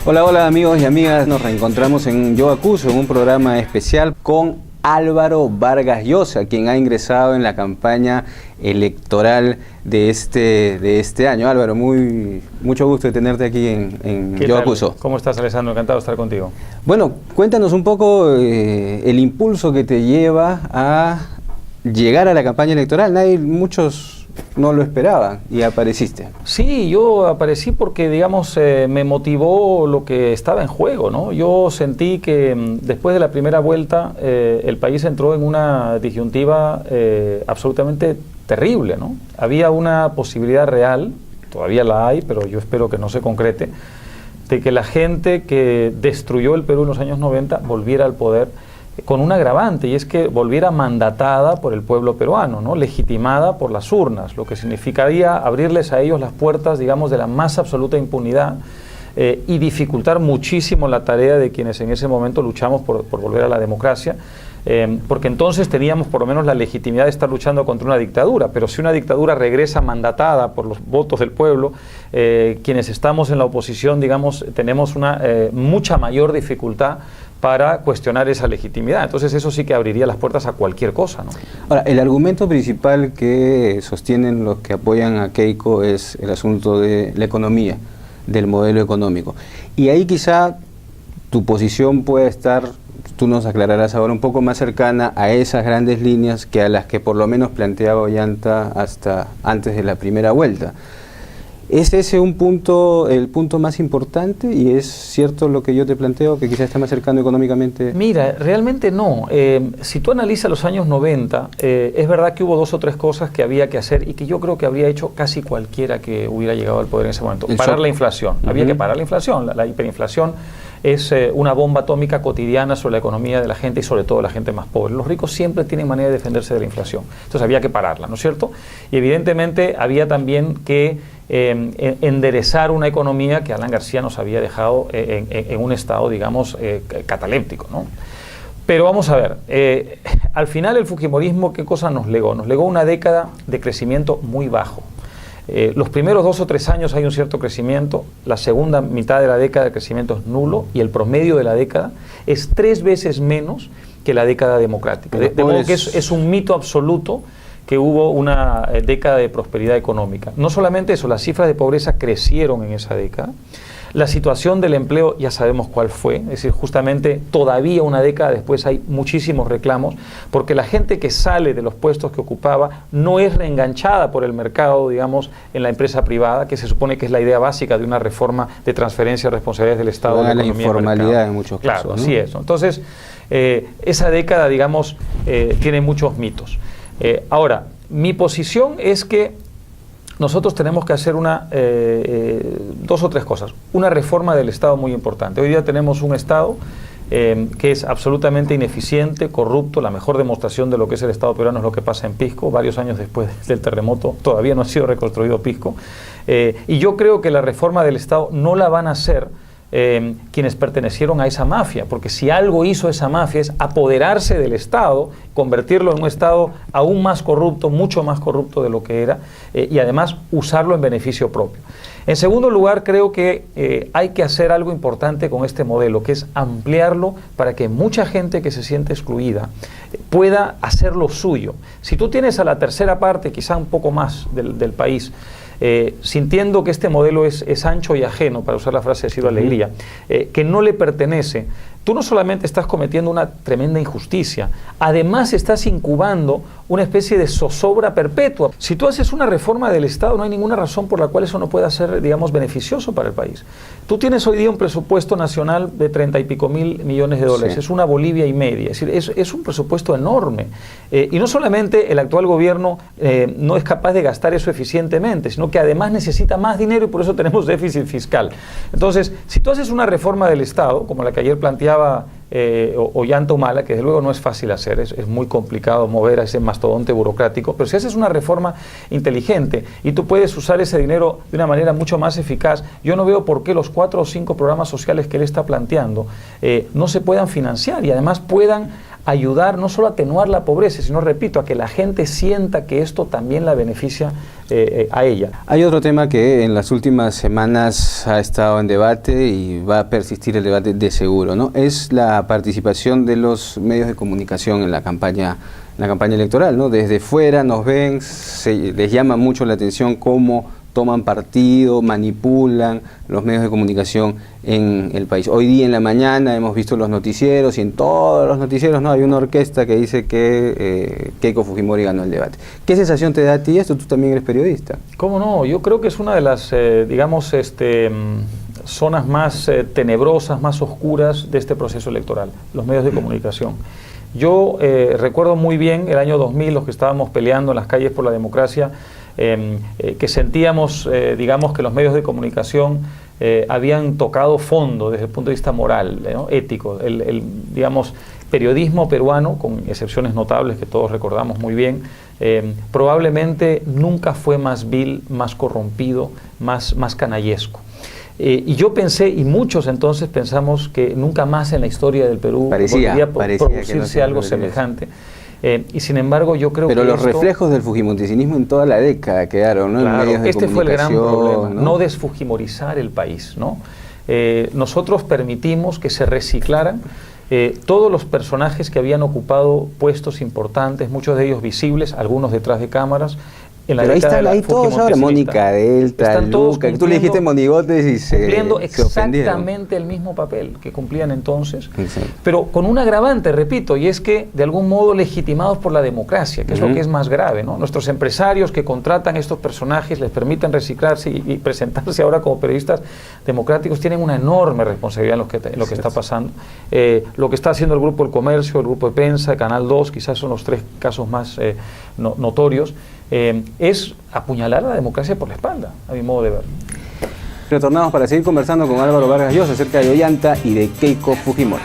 Hola, hola amigos y amigas, nos reencontramos en Yo Acuso, en un programa especial con Álvaro Vargas Llosa, quien ha ingresado en la campaña electoral de este año. Álvaro, mucho gusto de tenerte aquí en Yo Acuso. ¿Cómo estás, Alessandro? Encantado de estar contigo. Bueno, cuéntanos un poco el impulso que te lleva a llegar a la campaña electoral. Muchos no lo esperaban y apareciste. Sí, yo aparecí porque, digamos, me motivó lo que estaba en juego, ¿no? Yo sentí que después de la primera vuelta el país entró en una disyuntiva absolutamente terrible, ¿no? Había una posibilidad real, todavía la hay, pero yo espero que no se concrete, de que la gente que destruyó el Perú en los años 90 volviera al poder con un agravante, y es que volviera mandatada por el pueblo peruano, ¿no? Legitimada por las urnas, lo que significaría abrirles a ellos las puertas, digamos, de la más absoluta impunidad y dificultar muchísimo la tarea de quienes en ese momento luchamos por volver a la democracia, porque entonces teníamos por lo menos la legitimidad de estar luchando contra una dictadura, pero si una dictadura regresa mandatada por los votos del pueblo, quienes estamos en la oposición, digamos, tenemos una mucha mayor dificultad para cuestionar esa legitimidad. Entonces eso sí que abriría las puertas a cualquier cosa, ¿no? Ahora, el argumento principal que sostienen los que apoyan a Keiko es el asunto de la economía, del modelo económico. Y ahí quizá tu posición puede estar, tú nos aclararás ahora, un poco más cercana a esas grandes líneas que a las que por lo menos planteaba Ollanta hasta antes de la primera vuelta. ¿Es ese el punto más importante? ¿Y es cierto lo que yo te planteo, que quizás está más cercano económicamente? Mira, realmente no. Si tú analizas los años 90, es verdad que hubo 2 o 3 cosas que había que hacer y que yo creo que habría hecho casi cualquiera que hubiera llegado al poder en ese momento. Parar la inflación. Había que parar la inflación. La hiperinflación es una bomba atómica cotidiana sobre la economía de la gente y sobre todo la gente más pobre. Los ricos siempre tienen manera de defenderse de la inflación. Entonces había que pararla, ¿no es cierto? Y evidentemente había también que enderezar una economía que Alan García nos había dejado en un estado, digamos, cataléptico, ¿no? Pero vamos a ver, al final el fujimorismo, ¿qué cosa nos legó? Nos legó una década de crecimiento muy bajo. Los primeros 2 o 3 años hay un cierto crecimiento, la segunda mitad de la década el crecimiento es nulo y el promedio de la década es 3 veces menos que la década democrática. De modo que es un mito absoluto que hubo una década de prosperidad económica. No solamente eso, las cifras de pobreza crecieron en esa década, la situación del empleo ya sabemos cuál fue, es decir, justamente todavía una década después hay muchísimos reclamos, porque la gente que sale de los puestos que ocupaba no es reenganchada por el mercado, digamos, en la empresa privada, que se supone que es la idea básica de una reforma de transferencia de responsabilidades del Estado. La informalidad en muchos casos. Claro, así es. Entonces, esa década, digamos, tiene muchos mitos. Ahora, mi posición es que nosotros tenemos que hacer 2 o 3 cosas. Una reforma del Estado muy importante. Hoy día tenemos un Estado que es absolutamente ineficiente, corrupto. La mejor demostración de lo que es el Estado peruano es lo que pasa en Pisco. Varios años después del terremoto todavía no ha sido reconstruido Pisco. Y yo creo que la reforma del Estado no la van a hacer quienes pertenecieron a esa mafia, porque si algo hizo esa mafia es apoderarse del Estado, convertirlo en un Estado aún más corrupto, mucho más corrupto de lo que era, y además usarlo en beneficio propio. En segundo lugar, creo que hay que hacer algo importante con este modelo, que es ampliarlo para que mucha gente que se siente excluida pueda hacer lo suyo. Si tú tienes a la tercera parte, quizá un poco más del país, sintiendo que este modelo es ancho y ajeno, para usar la frase de Ciro Alegría, que no le pertenece, tú no solamente estás cometiendo una tremenda injusticia, además estás incubando una especie de zozobra perpetua. Si tú haces una reforma del Estado, no hay ninguna razón por la cual eso no pueda ser, digamos, beneficioso para el país. Tú tienes hoy día un presupuesto nacional de 30 y pico mil millones de dólares, sí. Es una Bolivia y media, es decir, es un presupuesto enorme. Y no solamente el actual gobierno no es capaz de gastar eso eficientemente, sino que además necesita más dinero y por eso tenemos déficit fiscal. Entonces, si tú haces una reforma del Estado, como la que ayer planteaba Ollanta Humala, que desde luego no es fácil hacer, es muy complicado mover a ese mastodonte burocrático, pero si haces una reforma inteligente y tú puedes usar ese dinero de una manera mucho más eficaz, yo no veo por qué los 4 o 5 programas sociales que él está planteando no se puedan financiar y además puedan ayudar no solo a atenuar la pobreza, sino, repito, a que la gente sienta que esto también la beneficia a ella. Hay otro tema que en las últimas semanas ha estado en debate y va a persistir el debate de seguro, ¿no? Es la participación de los medios de comunicación en la campaña electoral, ¿no? Desde fuera nos ven, les llama mucho la atención cómo toman partido, manipulan los medios de comunicación en el país. Hoy día en la mañana hemos visto los noticieros y en todos los noticieros hay una orquesta que dice que Keiko Fujimori ganó el debate. ¿Qué sensación te da a ti esto? Tú también eres periodista. ¿Cómo no? Yo creo que es una de las, zonas más tenebrosas, más oscuras de este proceso electoral, los medios de comunicación. Yo recuerdo muy bien el año 2000, los que estábamos peleando en las calles por la democracia, que sentíamos, que los medios de comunicación habían tocado fondo desde el punto de vista moral, ¿no? Ético. El periodismo peruano, con excepciones notables que todos recordamos muy bien, probablemente nunca fue más vil, más corrompido, más canallesco. Y yo pensé, y muchos entonces pensamos, que nunca más en la historia del Perú podría producirse algo semejante. Y sin embargo yo creo Pero que los reflejos del fujimoricismo en toda la década quedaron, ¿no? Claro, en medios de este fue el gran problema, ¿no? desfujimorizar el país, ¿no? Nosotros permitimos que se reciclaran todos los personajes que habían ocupado puestos importantes, muchos de ellos visibles, algunos detrás de cámaras. Pero ahí están ahí todos ahora, Mónica Delta, Luca, que tú le dijiste monigotes y cumpliendo se ofendieron. Exactamente el mismo papel que cumplían entonces, sí. Pero con un agravante, repito, y es que de algún modo legitimados por la democracia, que es lo que es más grave, ¿no? Nuestros empresarios que contratan estos personajes, les permiten reciclarse y presentarse ahora como periodistas democráticos, tienen una enorme responsabilidad en lo que está pasando. Lo que está haciendo el Grupo El Comercio, el Grupo Epensa, Canal 2, quizás son los tres casos más notorios. Es apuñalar a la democracia por la espalda, a mi modo de ver. Retornamos para seguir conversando con Álvaro Vargas Llosa acerca de Ollanta y de Keiko Fujimori.